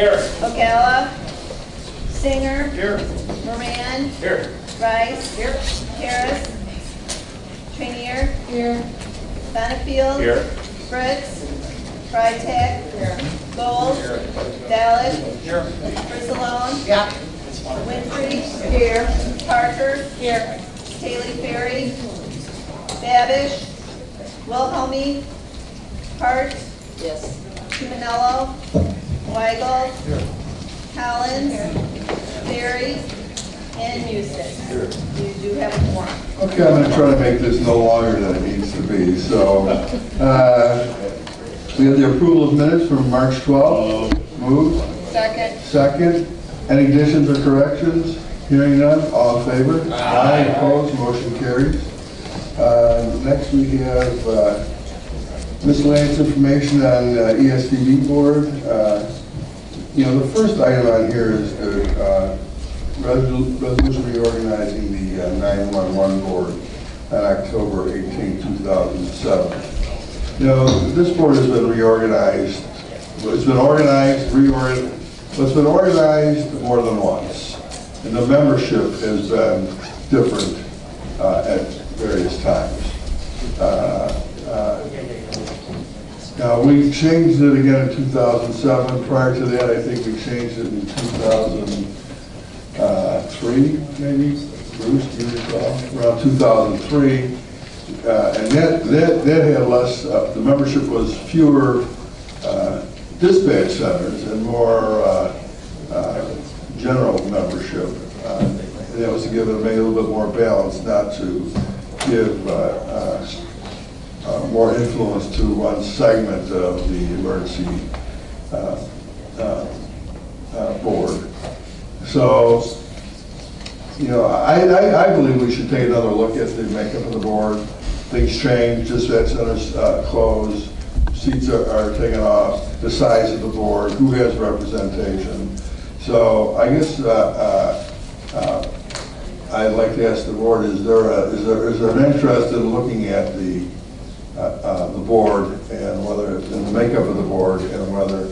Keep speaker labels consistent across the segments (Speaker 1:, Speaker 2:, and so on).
Speaker 1: Here.
Speaker 2: Ocala. Singer.
Speaker 1: Here.
Speaker 2: Moran.
Speaker 1: Here.
Speaker 2: Rice. Here. Harris. Trainier. Here. Benefield.
Speaker 1: Here.
Speaker 2: Fritz. Freitag. Here. Gold.
Speaker 1: Here.
Speaker 2: Dallas.
Speaker 1: Here.
Speaker 2: Frizzalone.
Speaker 1: Yeah.
Speaker 2: Winfrey. Here. Parker. Here. Haley Ferry. Babish. Wilhelmy. Hart.
Speaker 3: Yes.
Speaker 2: Manello. Weigel. Collins. Berry. And Eustace. You do have a quorum.
Speaker 4: Okay, I'm going to try to make this no longer than it needs to be. So, we have the approval of minutes from March 12th. Moved.
Speaker 2: Second.
Speaker 4: Second. Any additions or corrections? Hearing none, all in favor? Aye. Opposed, motion carries. Next we have miscellaneous information on ESDB board. The first item on here is the resolution reorganizing the 911 board on October 18, 2007. This board has been reorganized. It's been organized, reorganized. It's been organized more than once, and the membership has been different at various times. Now, we changed it again in 2007. Prior to that, I think we changed it in 2003, maybe. Bruce, do you recall? Around 2003. And that had less, the membership was fewer dispatch centers and more general membership. And that was to give it maybe a little bit more balance, not to give more influence to one segment of the emergency board. So, I believe we should take another look at the makeup of the board. Things change, dispatch centers close, seats are taken off, the size of the board, who has representation. So I guess I'd like to ask the board: is there an interest in looking at the board and whether in the makeup of the board and whether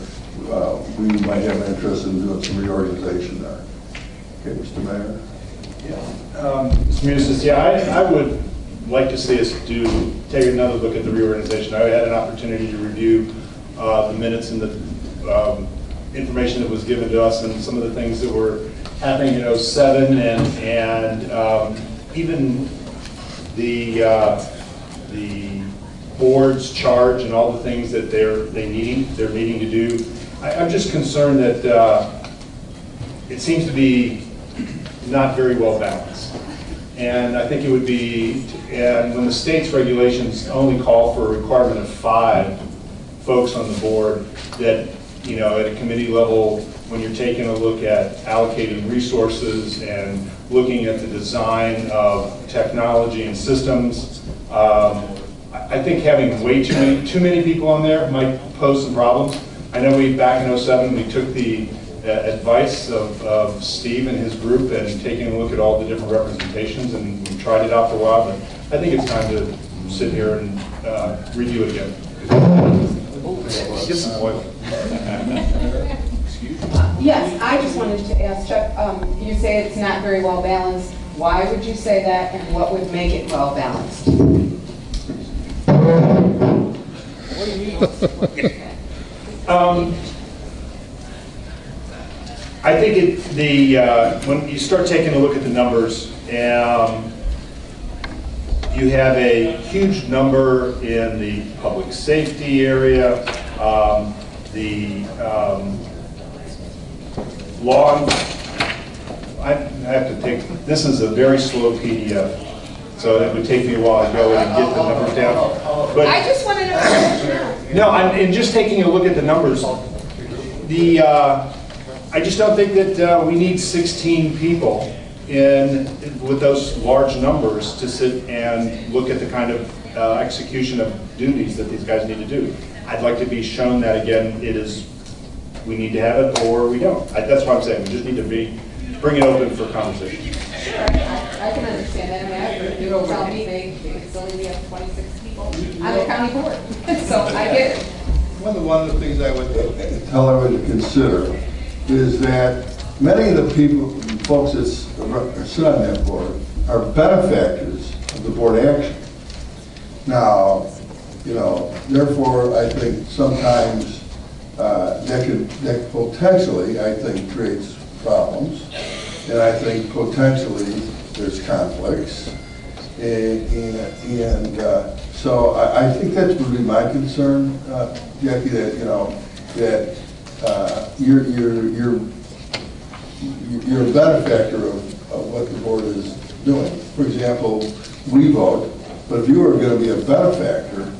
Speaker 4: we might have an interest in doing some reorganization there? Okay, Mr. Mayor.
Speaker 1: Mr. Munis, I would like to see us take another look at the reorganization. I had an opportunity to review the minutes and the information that was given to us and some of the things that were happening in '07 and even the board's charge and all the things that they're needing to do. I'm just concerned that it seems to be not very well balanced. And I think it would be, and when the state's regulations only call for a requirement of 5 folks on the board, that, at a committee level, when you're taking a look at allocating resources and looking at the design of technology and systems, I think having way too many people on there might pose some problems. I know back in '07, we took the advice of Steve and his group and taking a look at all the different representations, and we tried it out for a while, but I think it's time to sit here and review it again. Get some oil.
Speaker 3: Yes, I just wanted to ask Chuck, you say it's not very well balanced. Why would you say that, and what would make it well balanced?
Speaker 1: What do you mean? I think when you start taking a look at the numbers, you have a huge number in the public safety area, the law. I have to take, this is a very slow PDF, so it would take me a while to go and get the numbers down. But
Speaker 3: I just want to know.
Speaker 1: no, in just taking a look at the numbers, I just don't think that we need 16 people with those large numbers to sit and look at the kind of execution of duties that these guys need to do. I'd like to be shown that again, we need to have it or we don't. That's what I'm saying. We just need to bring it open for conversation.
Speaker 3: Sure, I can understand that. I mean, I've heard you tell me it's only we have 26 people on the county board, so I get it.
Speaker 4: One of the things I would tell everyone to consider is that many of the people, folks that sit on that board are benefactors of the board action. Now, therefore, I think sometimes that potentially, I think, creates problems. And I think potentially there's conflicts. And so I think that would be my concern, Jackie, that, that you're a benefactor of what the board is doing. For example, we vote, but if you were going to be a benefactor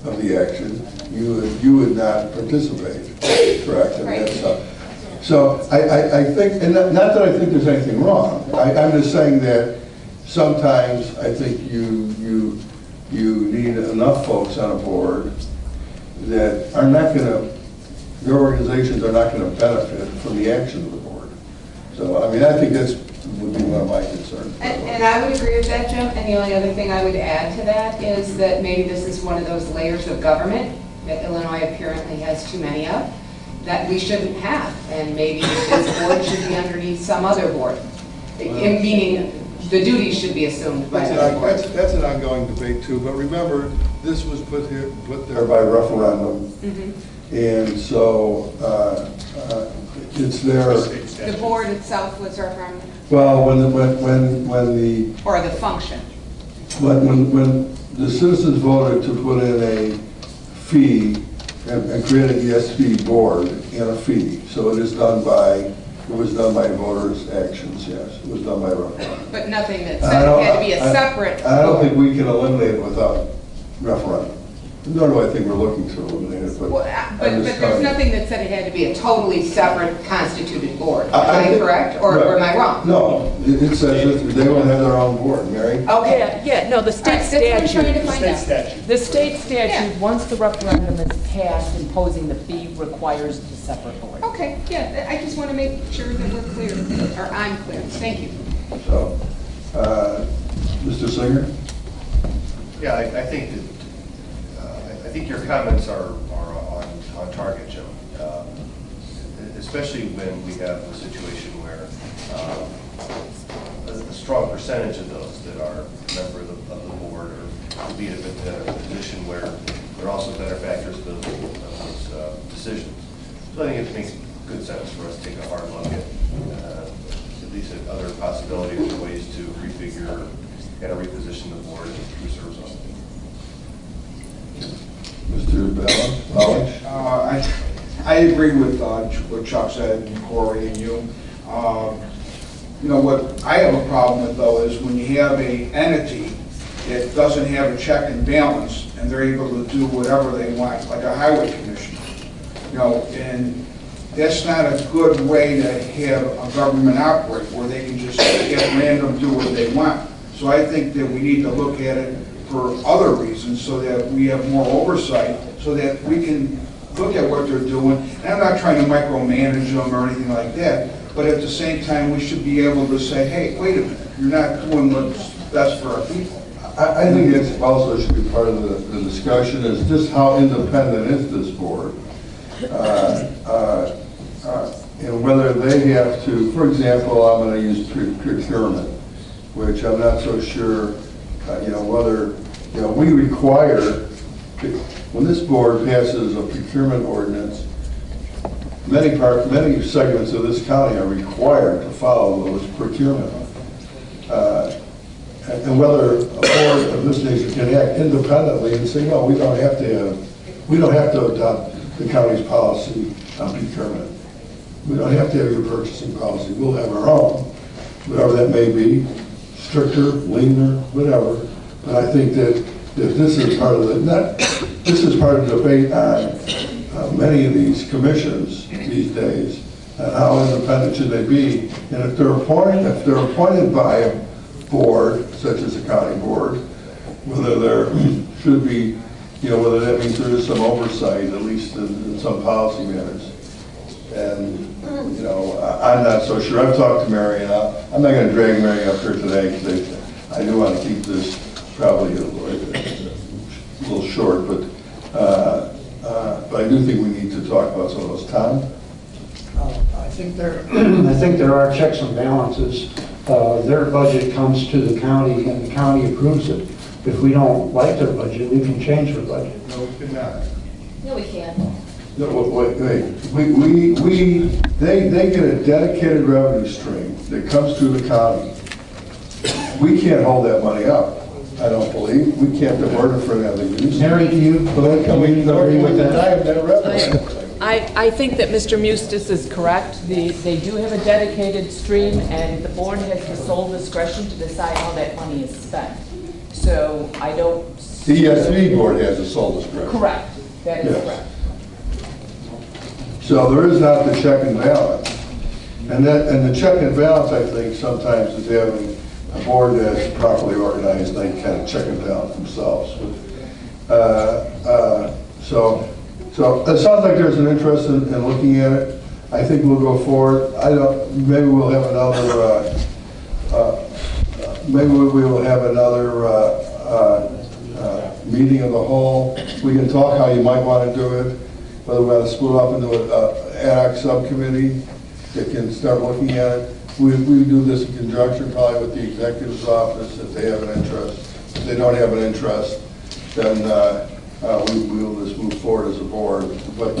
Speaker 4: of the action, you would not participate, correct? And
Speaker 3: Right.
Speaker 4: So I think, and not that I think there's anything wrong. I'm just saying that sometimes I think you need enough folks on a board that are not going to, your organizations are not going to benefit from the action of the board. So, I mean, I think that's would be one of my concerns.
Speaker 3: And I would agree with that, Jim, and the only other thing I would add to that is that maybe this is one of those layers of government that Illinois apparently has too many of, that we shouldn't have, and maybe this board should be underneath some other board, meaning the duties should be assumed by the board.
Speaker 5: That's an ongoing debate too, but remember, this was put there
Speaker 4: By referendum. And so it's there.
Speaker 3: The board itself was referendum,
Speaker 4: Well, when the
Speaker 3: or the function.
Speaker 4: when the citizens voted to put in a fee and created the SB board and a fee, so it was done by voters' actions. Yes, it was done by referendum.
Speaker 3: But nothing that said it had to be a separate
Speaker 4: I don't
Speaker 3: board.
Speaker 4: think we can eliminate it without referendum. Nor do I think we're looking to eliminate it, but.
Speaker 3: Well, but
Speaker 4: I'm just
Speaker 3: there's
Speaker 4: telling you.
Speaker 3: nothing that said it had to be a totally separate constituted board. Am
Speaker 4: I
Speaker 3: I
Speaker 4: think-
Speaker 3: correct, or am I wrong?
Speaker 4: No, it says that they will have their own board, Mary.
Speaker 3: Okay.
Speaker 6: Yeah, no, the
Speaker 3: All
Speaker 6: state
Speaker 3: right, that's what I'm trying to
Speaker 6: statute,
Speaker 3: find out.
Speaker 6: the state
Speaker 3: Yeah.
Speaker 6: statute, once the referendum is passed imposing the fee, requires the separate board.
Speaker 3: Okay, yeah, I just want to make sure that we're clear, or I'm clear. Thank you.
Speaker 4: So, Mr. Singer?
Speaker 7: Yeah, I think that, I think your comments are on target, Jim. Especially when we have a situation where a strong percentage of those that are members of the board are to be in a position where they're also benefactors of those decisions. So I think it makes good sense for us to take a hard look at least at other possibilities or ways to refigure and reposition the board who serves on it.
Speaker 4: Mr. Bella?
Speaker 8: I agree with what Chuck said, and Corey, and you. You know, what I have a problem with, though, is when you have a entity that doesn't have a check and balance, and they're able to do whatever they want, like a highway commission. You know, and that's not a good way to have a government operate, where they can just at random do what they want. So I think that we need to look at it for other reasons, so that we have more oversight, so that we can look at what they're doing. And I'm not trying to micromanage them or anything like that, but at the same time, we should be able to say, hey, wait a minute, you're not doing what's best for our people.
Speaker 4: I think it also should be part of the discussion, is just how independent is this board? And whether they have to, for example, I'm going to use procurement, which I'm not so sure, whether, we require, when this board passes a procurement ordinance, many segments of this county are required to follow those procurement. And whether a board of this nature can act independently and say, no, we don't have to adopt the county's policy on procurement. We don't have to have your purchasing policy. We'll have our own, whatever that may be, stricter, leaner, whatever. But I think that this is part of the debate on many of these commissions these days, and how independent should they be. And if they're appointed by a board, such as a county board, whether there should be, whether that means there is some oversight, at least in some policy matters. And, I'm not so sure. I've talked to Mary, and I'm not going to drag Mary up here today, because I do want to keep this probably a little short, but I do think we need to talk about some of those. Tom?
Speaker 9: I think there are checks and balances. Their budget comes to the county and the county approves it. If we don't like their budget, we can change their budget.
Speaker 5: No, we cannot.
Speaker 2: No, we can't.
Speaker 4: No, wait. They get a dedicated revenue stream that comes through the county. We can't hold that money up, I don't believe. We can't divert it for another use.
Speaker 9: Mary, do you agree with that?
Speaker 6: I think that Mr. Mustis is correct. They do have a dedicated stream, and the board has the sole discretion to decide how that money is spent. So I don't...
Speaker 4: The ESV board has a sole discretion.
Speaker 6: Correct. That is
Speaker 4: Yes.
Speaker 6: correct.
Speaker 4: So there is not the check and balance. And the check and balance, I think, sometimes is having a board that's properly organized, they kind of check and balance themselves. So it sounds like there's an interest in looking at it. I think we'll go forward. Maybe we'll have another, meeting of the whole. We can talk how you might want to do it, whether we want to split up into an ad hoc subcommittee that can start looking at it. We do this in conjunction probably with the executive's office if they have an interest. If they don't have an interest, then we'll just move forward as a board. But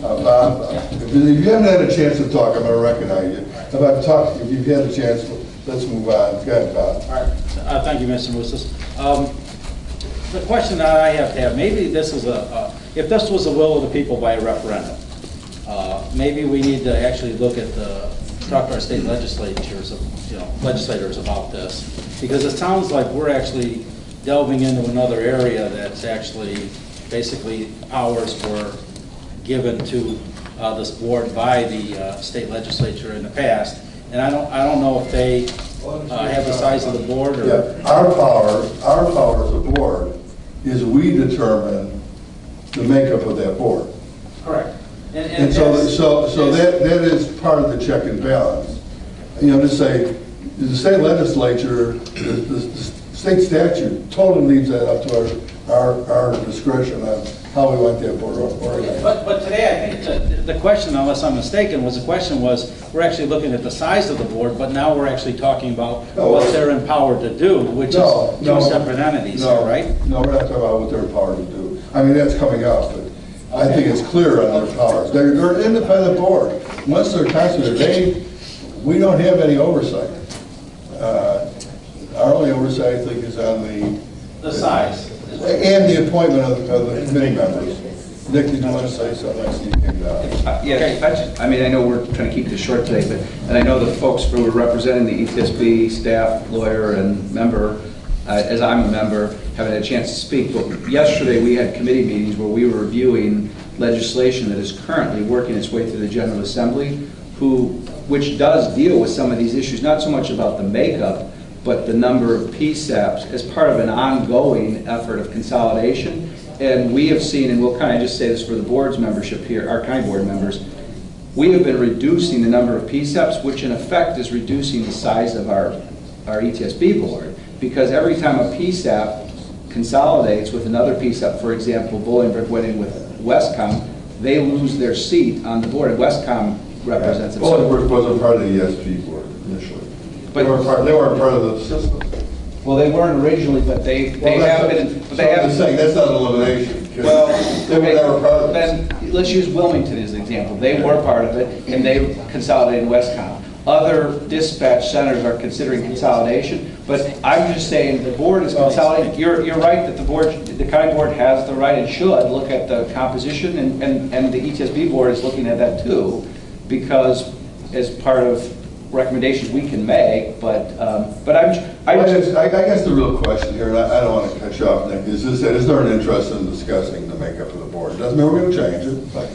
Speaker 4: Bob, if you haven't had a chance to talk, I'm going to recognize you. If you've had a chance, let's move on. Go ahead, Bob.
Speaker 10: All right. Thank you, Mr. Mustis. The question that I have to have, maybe this is if this was the will of the people by a referendum, maybe we need to actually talk to our state legislators about this, because it sounds like we're actually delving into another area that's actually basically powers were given to this board by the state legislature in the past, and I don't know if they have the size of the board or...
Speaker 4: Yeah, our power as a board is we determine the makeup of that board.
Speaker 10: Correct.
Speaker 4: And so that is part of the check and balance. You know, to say, the state legislature, the state statute totally leaves that up to our discretion on how we want that board organized.
Speaker 10: But today, I think the question, unless I'm mistaken, we're actually looking at the size of the board, but now we're actually talking about what they're empowered to do, which is two separate entities, right?
Speaker 4: No, we're not talking about what they're empowered to do. I mean, that's coming up, but I think it's clear on their powers. They're an independent board. Once they're constituted, we don't have any oversight. Our only oversight, I think, is on
Speaker 10: The size.
Speaker 4: and the appointment of the committee members. Nick, did you want to say something? I see you came down.
Speaker 11: I mean, I know we're trying to keep this short today, and I know the folks who are representing the ETSB staff, lawyer, and member, as I'm a member, haven't had a chance to speak, but yesterday we had committee meetings where we were reviewing legislation that is currently working its way through the General Assembly, which does deal with some of these issues, not so much about the makeup, but the number of PSAPs as part of an ongoing effort of consolidation. And we have seen, and we'll kind of just say this for the board's membership here, our county board members, we have been reducing the number of PSAPs, which in effect is reducing the size of our ETSB board, because every time a PSAP consolidates with another PSAP, for example, Bolingbrook winning with Westcom, they lose their seat on the board, and Westcom represents it.
Speaker 4: Bolingbrook wasn't part of the ESP board initially. But they weren't part of the system.
Speaker 11: Well, they weren't originally, but they have been. But they have.
Speaker 4: Saying that's not elimination.
Speaker 11: Well,
Speaker 4: they were never part of it.
Speaker 11: Then let's use Wilmington as an example. They were part of it, and they consolidated Westcom. Other dispatch centers are considering consolidation, but I'm just saying the board is consolidating. You're right that the county board has the right and should look at the composition, and the ETSB board is looking at that too, because as part of recommendations we can make, but I
Speaker 4: guess the real question here, and I don't want to cut you off, Nick, is there an interest in discussing the makeup of the board? Doesn't mean we're going to change it, but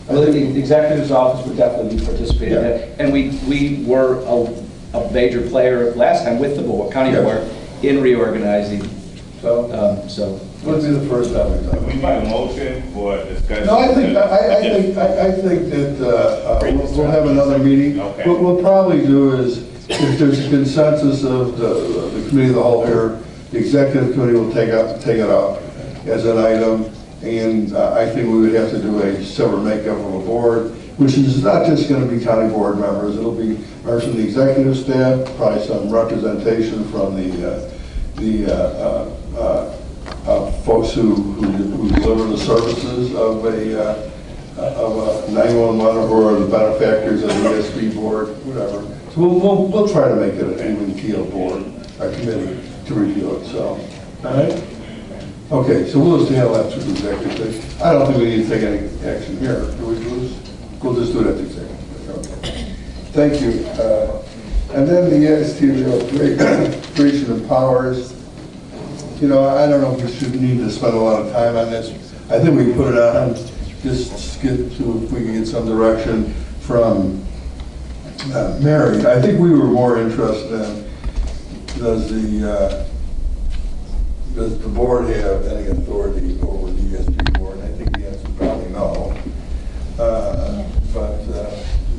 Speaker 11: well, the executive's office would definitely be participating in that, and we were a major player last time with the board, county board, in reorganizing.
Speaker 4: So would be the first time we've done it.
Speaker 12: We need a motion for discussion.
Speaker 4: No, I think that we'll have another meeting.
Speaker 12: Okay.
Speaker 4: What we'll probably do is, if there's a consensus of the committee of the whole here, the executive committee will take it up as an item, and I think we would have to do a separate makeup of a board, which is not just going to be county board members, it'll be members from the executive staff, probably some representation from the folks who deliver the services of a 911 or the benefactors of the ESP board, whatever. So we'll try to make it an even keel board, a committee to review it, so, all right? Okay, so we'll just handle that through the executive session. I don't think we need to take any action here, do we, Bruce? We'll just do it at the executive session, okay. Thank you. And then the EST creation of powers. You know, I don't know if we should need to spend a lot of time on this. I think we put it on, just get to, if we can get some direction from Mary. I think we were more interested in, does the board have any authority over the ESP board? I think the answer is probably no.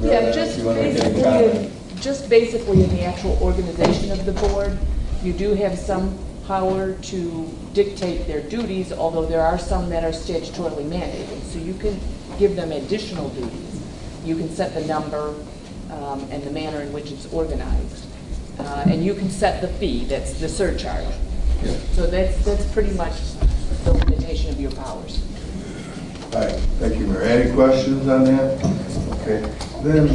Speaker 6: Yeah,
Speaker 4: Mary,
Speaker 6: just
Speaker 4: if you want to make any comment.
Speaker 6: basically in the actual organization of the board, you do have some power to dictate their duties, although there are some that are statutorily mandated. So you can give them additional duties. You can set the number and the manner in which it's organized. And you can set the fee, that's the surcharge.
Speaker 4: Yeah.
Speaker 6: So that's pretty much the limitation of your powers.
Speaker 4: All right, thank you, Mary. Any questions on that? Okay, then,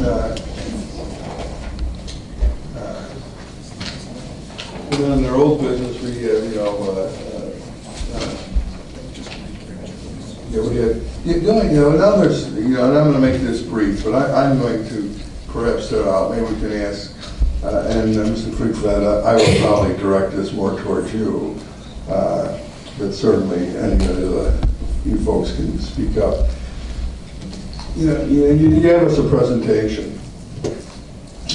Speaker 4: in our old business, we have, we had, now there's, and I'm going to make this brief, but I'm going to perhaps start out, maybe we can ask, and Mr. Figved, I will probably direct this more towards you, but certainly any of you folks can speak up. You gave us a presentation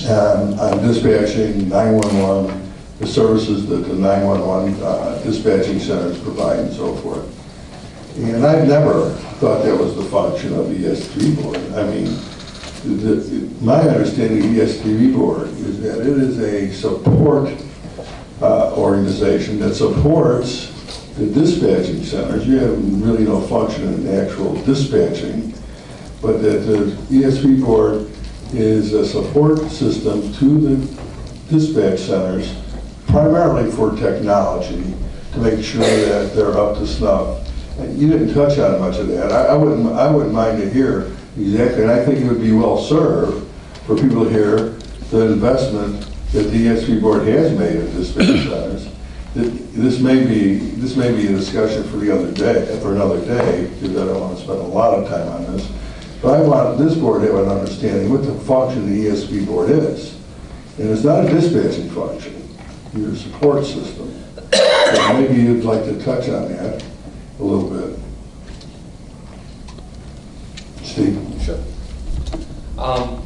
Speaker 4: on dispatching 911, the services that the 911 dispatching centers provide and so forth. And I've never thought that was the function of the ESTV board. I mean, my understanding of the ESTV board is that it is a support organization that supports the dispatching centers. You have really no function in actual dispatching, but that the ESP board is a support system to the dispatch centers, primarily for technology, to make sure that they're up to snuff. And you didn't touch on much of that. I wouldn't mind to hear exactly, and I think it would be well served for people to hear the investment that the ESP board has made in dispatch centers. This may be a discussion for another day, because I don't want to spend a lot of time on this. But I want this board to have an understanding what the function of the ESP board is. And it's not a dispatching function, it's a support system. So maybe you'd like to touch on that a little bit. Steve?
Speaker 13: Sure.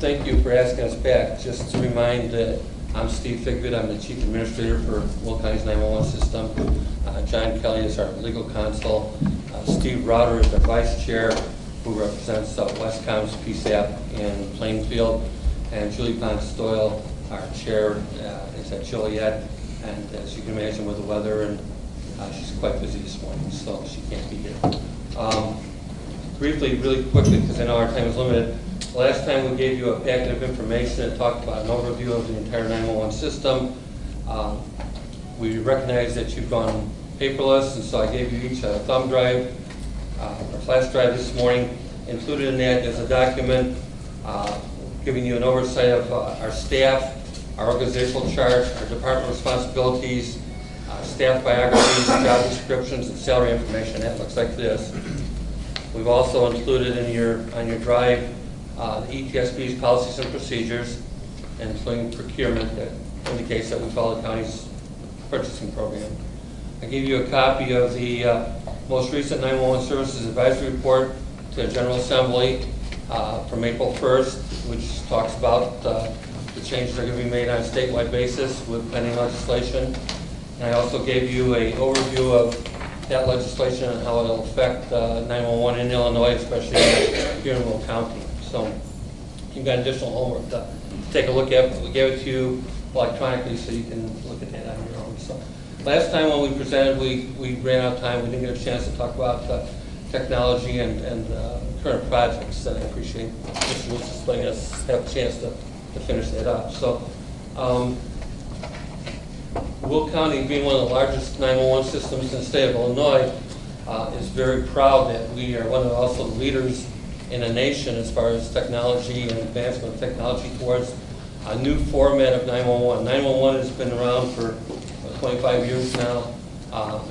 Speaker 13: Thank you for asking us back. Just to remind that I'm Steve Figved. I'm the Chief Administrator for Will County's 911 system. John Kelly is our legal counsel. Steve Rauter is our Vice Chair, who represents Westcom's PSAP in Plainfield. And Julie Ponce-Doyle, our Chair, is at Joliet. And as you can imagine with the weather, and she's quite busy this morning, so she can't be here. Briefly, really quickly, because I know our time is limited, last time we gave you a packet of information that talked about an overview of the entire 911 system. We recognize that you've gone paperless, and so I gave you each a thumb drive, or flash drive this morning. Included in that is a document giving you an oversight of our staff, our organizational chart, our department responsibilities, staff biographies, job descriptions, and salary information. That looks like this. We've also included on your drive the ETSB's policies and procedures, including procurement that indicates that we follow the county's purchasing program. I gave you a copy of the most recent 911 Services Advisory Report to the General Assembly from April 1st, which talks about the changes that are going to be made on a statewide basis with pending legislation. And I also gave you an overview of that legislation and how it will affect 911 in Illinois, especially here in Will County. So you've got additional homework to take a look at. We gave it to you electronically so you can look at that on your own. So last time when we presented, we ran out of time. We didn't get a chance to talk about technology and current projects, and I appreciate Mr. Wilson letting us have a chance to finish that up. So, Will County, being one of the largest 911 systems in the state of Illinois, is very proud that we are one of also the leaders in the nation as far as technology and advancement of technology towards a new format of 911. 911 has been around for 25 years now.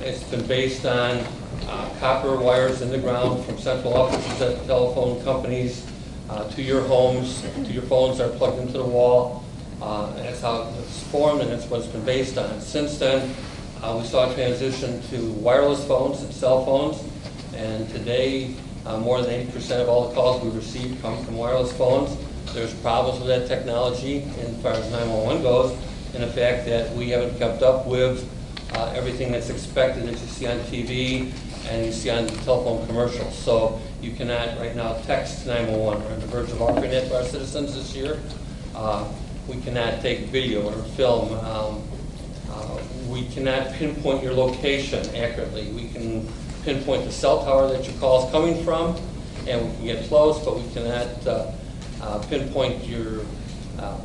Speaker 13: It's been based on copper wires in the ground from central offices at telephone companies to your homes, to your phones that are plugged into the wall. That's how it's formed, and that's what it's been based on. Since then, we saw a transition to wireless phones and cell phones, and today more than 80% of all the calls we receive come from wireless phones. There's problems with that technology as far as 911 goes, and the fact that we haven't kept up with everything that's expected that you see on TV and you see on the telephone commercials. So you cannot right now text 911. We're on the verge of offering it to our citizens this year. We cannot take video or film. We cannot pinpoint your location accurately. We can pinpoint the cell tower that your call is coming from, and we can get close, but we cannot pinpoint your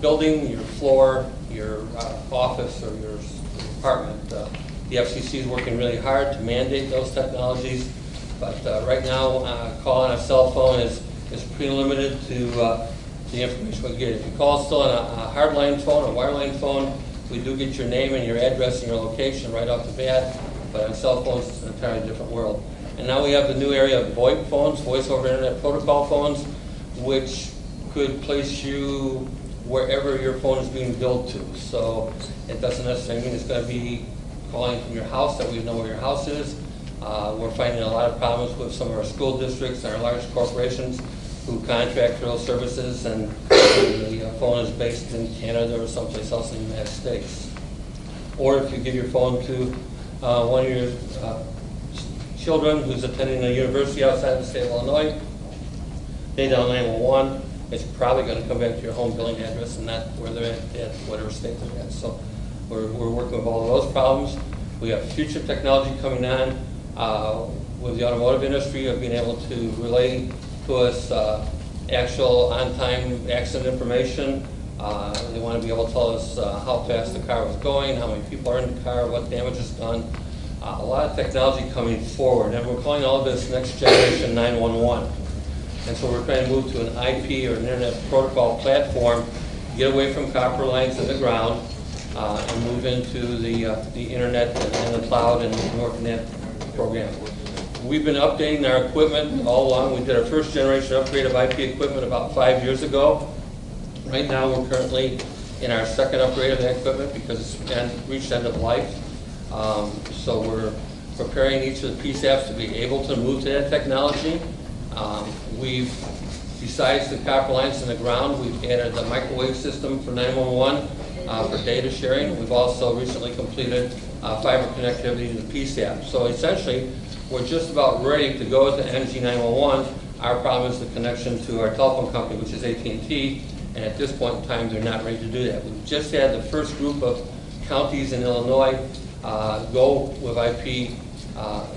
Speaker 13: building, your floor, your office, or your apartment. The FCC is working really hard to mandate those technologies, but right now, calling on a cell phone is pretty limited to the information we get. If you call still on a hardline phone, a wireline phone, we do get your name and your address and your location right off the bat, but on cell phones, it's an entirely different world. And now we have the new area of VoIP phones, voice over internet protocol phones, which could place you wherever your phone is being billed to. So it doesn't necessarily mean it's going to be calling from your house, that we know where your house is. We're finding a lot of problems with some of our school districts and our large corporations who contract for those services, and the phone is based in Canada or someplace else in the United States. Or if you give your phone to one of your children who's attending a university outside the state of Illinois, they dial 911, it's probably going to come back to your home billing address and not where they're at whatever state they're at. So we're working with all of those problems. We have future technology coming on with the automotive industry of being able to relay to us actual on-time accident information. They want to be able to tell us how fast the car was going, how many people are in the car, what damage is done. A lot of technology coming forward, and we're calling all of this next generation 911. And so we're trying to move to an IP or an internet protocol platform, get away from copper lines in the ground, and move into the internet and the cloud and work in that program. We've been updating our equipment all along. We did our first generation upgrade of IP equipment about 5 years ago. Right now we're currently in our second upgrade of that equipment because it's reached end of life. So we're preparing each of the PSAPs to be able to move to that technology. We've, besides the copper lines in the ground, we've added the microwave system for 911 for data sharing. We've also recently completed fiber connectivity to the PSAP. So essentially, we're just about ready to go to NG911. Our problem is the connection to our telephone company, which is AT&T, and at this point in time, they're not ready to do that. We've just had the first group of counties in Illinois go with IP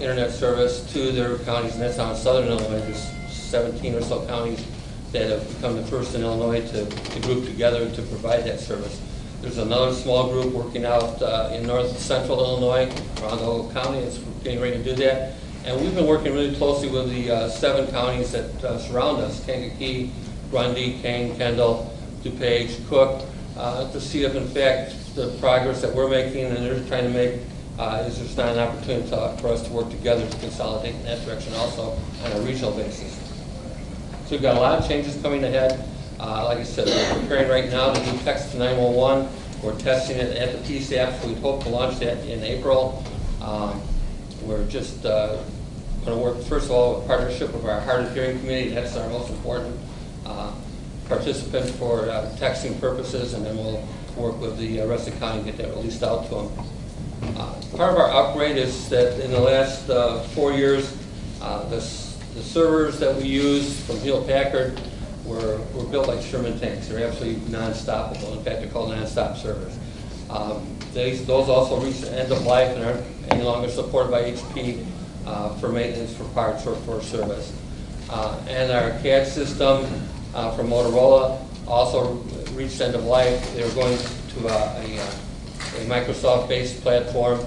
Speaker 13: internet service to their counties, and that's now in southern Illinois. There's 17 or so counties that have become the first in Illinois to group together to provide that service. There's another small group working out in north central Illinois, around the whole county, that's getting ready to do that. And we've been working really closely with the 7 counties that surround us, Kankakee, Grundy, Kane, Kendall, DuPage, Cook, to see if in fact the progress that we're making and they're trying to make is there's not an opportunity for us to work together to consolidate in that direction also on a regional basis. So we've got a lot of changes coming ahead. Like I said, we're preparing right now to do text to 911. We're testing it at the PSAP. We hope to launch that in April. We're just going to work, first of all, with partnership with our hard of hearing committee. That's our most important participant for texting purposes, and then we'll work with the rest of the county and get that released out to them. Part of our upgrade is that in the last 4 years, the servers that we use from Hewlett-Packard were built like Sherman tanks. They're absolutely non-stoppable. In fact, they're called non-stop servers. Those also reached the end of life and aren't any longer supported by HP for maintenance, for parts, or for service. and our CAD system from Motorola also reached end of life. They were going to a Microsoft-based platform.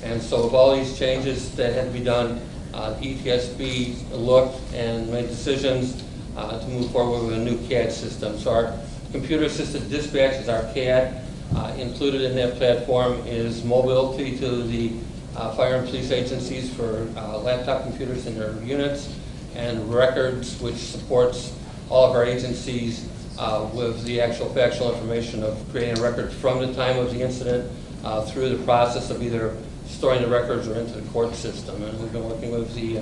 Speaker 13: And so with all these changes that had to be done, ETSB looked and made decisions to move forward with a new CAD system. So our computer-assisted dispatch is our CAD. Included in that platform is mobility to the fire and police agencies for laptop computers in their units, and records, which supports all of our agencies with the actual factual information of creating a record from the time of the incident through the process of either storing the records or into the court system. And we've been working with the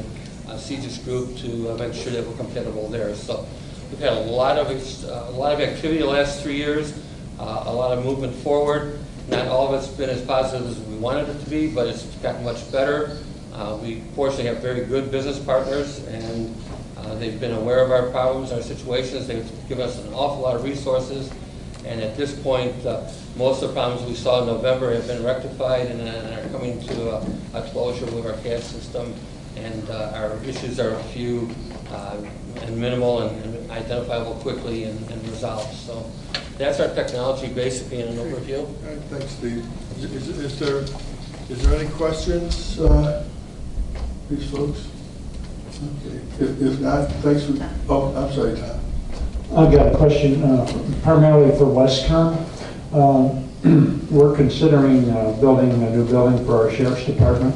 Speaker 13: CGIS group to make sure that we're compatible there. So we've had a lot of activity the last 3 years, a lot of movement forward. Not all of it's been as positive as we wanted it to be, but it's gotten much better. We fortunately have very good business partners, and they've been aware of our problems, our situations. They've given us an awful lot of resources. And at this point, most of the problems we saw in November have been rectified and are coming to a closure with our CAD system. And our issues are few and minimal and identifiable quickly and resolved. So that's our technology basically in an overview.
Speaker 5: All right, thanks, Steve. Is there any questions, these folks? Okay. If not, thanks for, oh, I'm sorry, Tom.
Speaker 9: I've got a question primarily for Westcom. We're considering building a new building for our sheriff's department,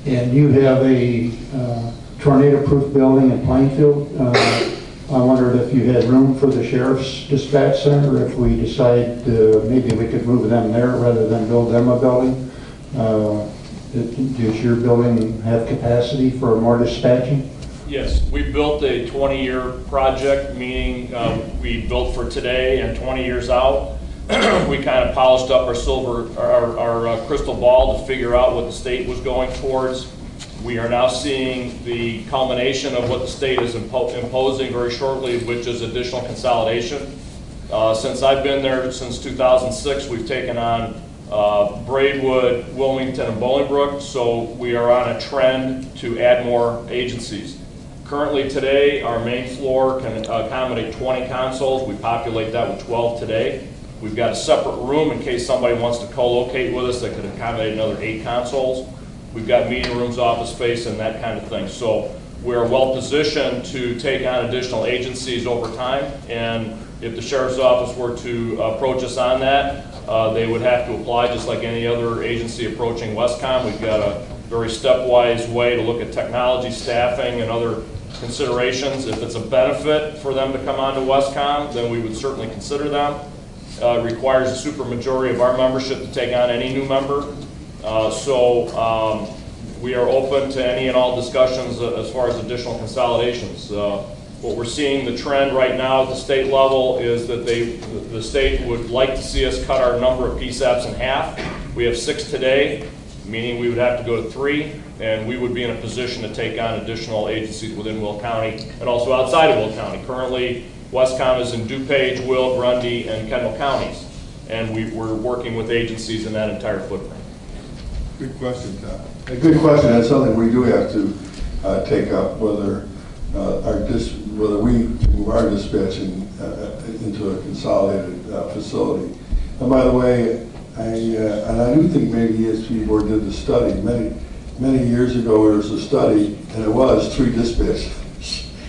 Speaker 9: and you have a tornado-proof building in Plainfield. I wondered if you had room for the sheriff's dispatch center, if we decide maybe we could move them there rather than build them a building. Does your building have capacity for more dispatching?
Speaker 14: Yes, we built a 20-year project, meaning we built for today and 20 years out. We kind of polished up our crystal ball to figure out what the state was going towards. We are now seeing the culmination of what the state is imposing very shortly, which is additional consolidation. Since I've been there since 2006, we've taken on Braidwood, Wilmington, and Bolingbrook, so we are on a trend to add more agencies. Currently today, our main floor can accommodate 20 consoles. We populate that with 12 today. We've got a separate room in case somebody wants to co-locate with us that could accommodate another 8 consoles. We've got meeting rooms, office space, and that kind of thing. So we're well positioned to take on additional agencies over time. And if the sheriff's office were to approach us on that, they would have to apply just like any other agency approaching Westcom. We've got a very stepwise way to look at technology, staffing, and other considerations. If it's a benefit for them to come on to Westcom, then we would certainly consider them. It requires a supermajority of our membership to take on any new member. So we are open to any and all discussions as far as additional consolidations. What we're seeing, the trend right now at the state level is that the state would like to see us cut our number of PSAPs in half. We have 6 today, meaning we would have to go to 3, and we would be in a position to take on additional agencies within Will County and also outside of Will County. Currently, Westcom is in DuPage, Will, Grundy, and Kendall counties, and we're working with agencies in that entire footprint.
Speaker 5: Good question, Tom.
Speaker 4: A good question. That's something we do have to take up, whether we move our dispatching into a consolidated facility. And by the way, I do think maybe ESP board did the study many years ago. There was a study, and it was 3 dispatch.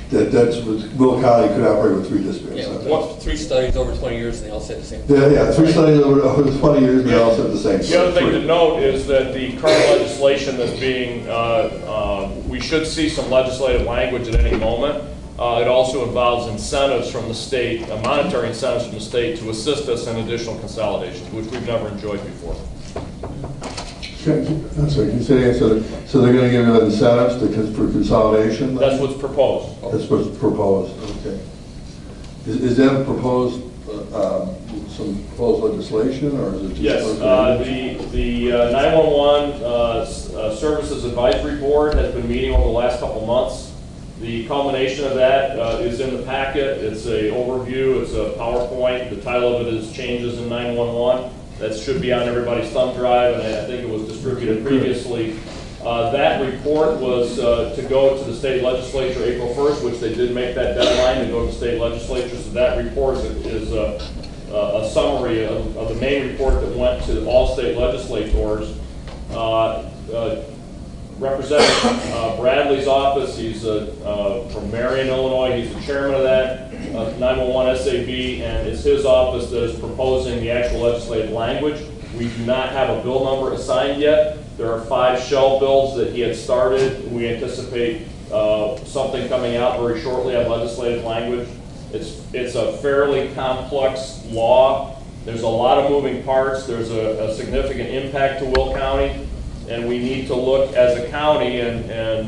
Speaker 4: That's what Will County could operate with 3 dispatch.
Speaker 13: Yeah, 3 studies over 20 years, and they all say the same thing.
Speaker 4: Yeah, 3 studies over 20 years, and they all said the same thing.
Speaker 14: The other thing to note is that the current legislation that's being, we should see some legislative language at any moment. It also involves incentives from the state, monetary incentives from the state to assist us in additional consolidations, which we've never enjoyed before.
Speaker 4: I'm sorry, can you say that? So they're going to give you incentives for consolidation?
Speaker 14: That's what's proposed.
Speaker 4: That's what's proposed, okay. Is that proposed, some proposed legislation, or is it just?
Speaker 14: Yes, the 911 Services Advisory Board has been meeting over the last couple months. The culmination of that is in the packet. It's an overview, it's a PowerPoint. The title of it is Changes in 911. That should be on everybody's thumb drive, and I think it was distributed previously. That report was to go to the state legislature April 1st, which they did make that deadline to go to the state legislature. So that report is a summary of the main report that went to all state legislators. Representative Bradley's office, he's from Marion, Illinois. He's the chairman of that 911 SAB, and it's his office that is proposing the actual legislative language. We do not have a bill number assigned yet. There are 5 shell bills that he had started. We anticipate something coming out very shortly on legislative language. It's a fairly complex law. There's a lot of moving parts. There's a significant impact to Will County, and we need to look as a county, and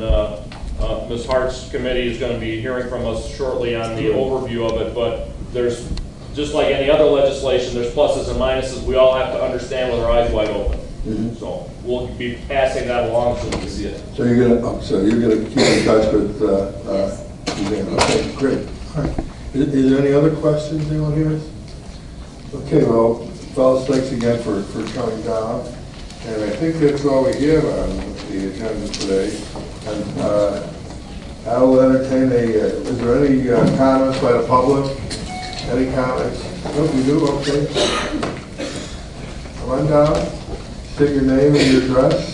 Speaker 14: Ms. Hart's committee is going to be hearing from us shortly on the overview of it, but there's, just like any other legislation, there's pluses and minuses. We all have to understand with our eyes wide open. So we'll be passing that along so we can see it.
Speaker 5: So you're gonna keep in touch with, Suzanne. Okay, great. All right. Is there any other questions anyone has? Okay, well, fellas, thanks again for coming down. And I think that's all we have on the agenda today. And I will entertain is there any comments by the public? Any comments? No, we do, okay. Come on down, state your name and your address.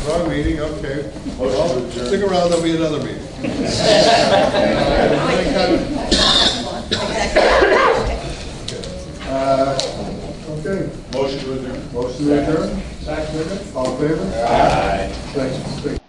Speaker 5: Wrong meeting, okay. Well, stick around, there'll be another meeting. Okay. Motion to adjourn. Motion to adjourn. All in favor? Aye. Thanks.